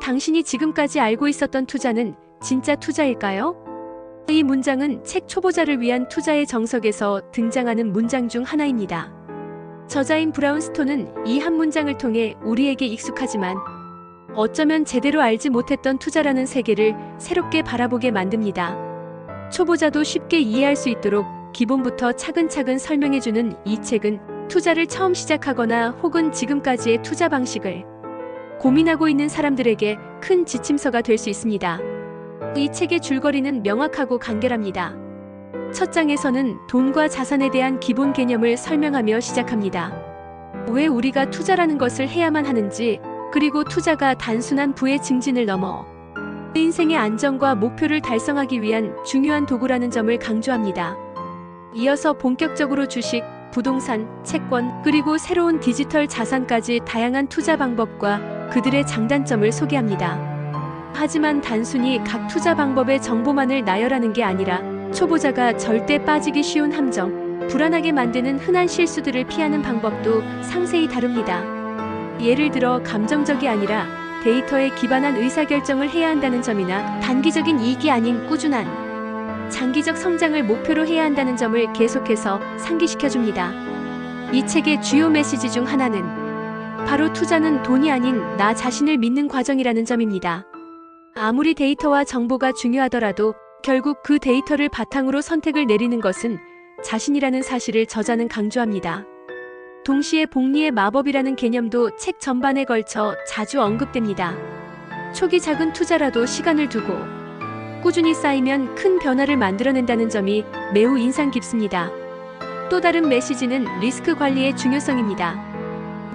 당신이 지금까지 알고 있었던 투자는 진짜 투자일까요? 이 문장은 책 초보자를 위한 투자의 정석에서 등장하는 문장 중 하나입니다. 저자인 브라운스톤은 이 한 문장을 통해 우리에게 익숙하지만 어쩌면 제대로 알지 못했던 투자라는 세계를 새롭게 바라보게 만듭니다. 초보자도 쉽게 이해할 수 있도록 기본부터 차근차근 설명해주는 이 책은 투자를 처음 시작하거나 혹은 지금까지의 투자 방식을 고민하고 있는 사람들에게 큰 지침서가 될 수 있습니다. 이 책의 줄거리는 명확하고 간결합니다. 첫 장에서는 돈과 자산에 대한 기본 개념을 설명하며 시작합니다. 왜 우리가 투자라는 것을 해야만 하는지, 그리고 투자가 단순한 부의 증진을 넘어 인생의 안정과 목표를 달성하기 위한 중요한 도구라는 점을 강조합니다. 이어서 본격적으로 주식, 부동산, 채권, 그리고 새로운 디지털 자산까지 다양한 투자 방법과 그들의 장단점을 소개합니다. 하지만 단순히 각 투자 방법의 정보만을 나열하는 게 아니라 초보자가 절대 빠지기 쉬운 함정, 불안하게 만드는 흔한 실수들을 피하는 방법도 상세히 다룹니다. 예를 들어 감정적이 아니라 데이터에 기반한 의사결정을 해야 한다는 점이나 단기적인 이익이 아닌 꾸준한 장기적 성장을 목표로 해야 한다는 점을 계속해서 상기시켜줍니다. 이 책의 주요 메시지 중 하나는 바로 투자는 돈이 아닌 나 자신을 믿는 과정이라는 점입니다. 아무리 데이터와 정보가 중요하더라도 결국 그 데이터를 바탕으로 선택을 내리는 것은 자신이라는 사실을 저자는 강조합니다. 동시에 복리의 마법이라는 개념도 책 전반에 걸쳐 자주 언급됩니다. 초기 작은 투자라도 시간을 두고 꾸준히 쌓이면 큰 변화를 만들어낸다는 점이 매우 인상 깊습니다. 또 다른 메시지는 리스크 관리의 중요성입니다.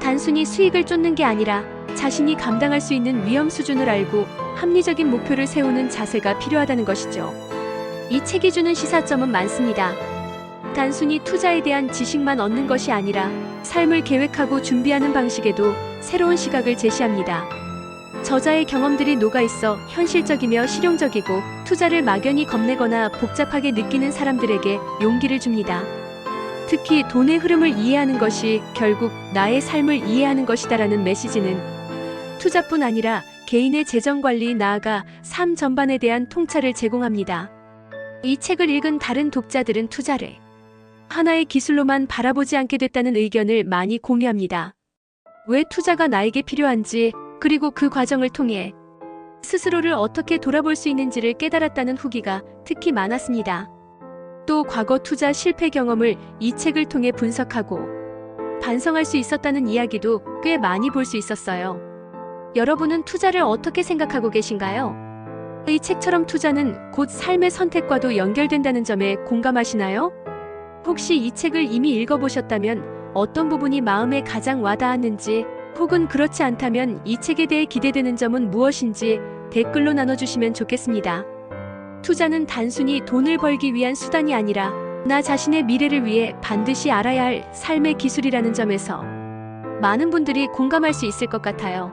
단순히 수익을 쫓는 게 아니라 자신이 감당할 수 있는 위험 수준을 알고 합리적인 목표를 세우는 자세가 필요하다는 것이죠. 이 책이 주는 시사점은 많습니다. 단순히 투자에 대한 지식만 얻는 것이 아니라 삶을 계획하고 준비하는 방식에도 새로운 시각을 제시합니다. 저자의 경험들이 녹아있어 현실적이며 실용적이고 투자를 막연히 겁내거나 복잡하게 느끼는 사람들에게 용기를 줍니다. 특히 돈의 흐름을 이해하는 것이 결국 나의 삶을 이해하는 것이다라는 메시지는 투자뿐 아니라 개인의 재정관리, 나아가 삶 전반에 대한 통찰을 제공합니다. 이 책을 읽은 다른 독자들은 투자를 하나의 기술로만 바라보지 않게 됐다는 의견을 많이 공유합니다. 왜 투자가 나에게 필요한지, 그리고 그 과정을 통해 스스로를 어떻게 돌아볼 수 있는지를 깨달았다는 후기가 특히 많았습니다. 또 과거 투자 실패 경험을 이 책을 통해 분석하고 반성할 수 있었다는 이야기도 꽤 많이 볼 수 있었어요. 여러분은 투자를 어떻게 생각하고 계신가요? 이 책처럼 투자는 곧 삶의 선택과도 연결된다는 점에 공감하시나요? 혹시 이 책을 이미 읽어보셨다면 어떤 부분이 마음에 가장 와닿았는지, 혹은 그렇지 않다면 이 책에 대해 기대되는 점은 무엇인지 댓글로 나눠주시면 좋겠습니다. 투자는 단순히 돈을 벌기 위한 수단이 아니라 나 자신의 미래를 위해 반드시 알아야 할 삶의 기술이라는 점에서 많은 분들이 공감할 수 있을 것 같아요.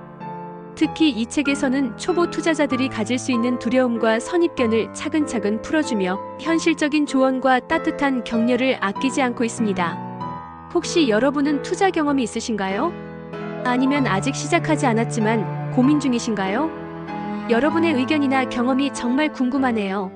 특히 이 책에서는 초보 투자자들이 가질 수 있는 두려움과 선입견을 차근차근 풀어주며 현실적인 조언과 따뜻한 격려를 아끼지 않고 있습니다. 혹시 여러분은 투자 경험이 있으신가요? 아니면 아직 시작하지 않았지만 고민 중이신가요? 여러분의 의견이나 경험이 정말 궁금하네요.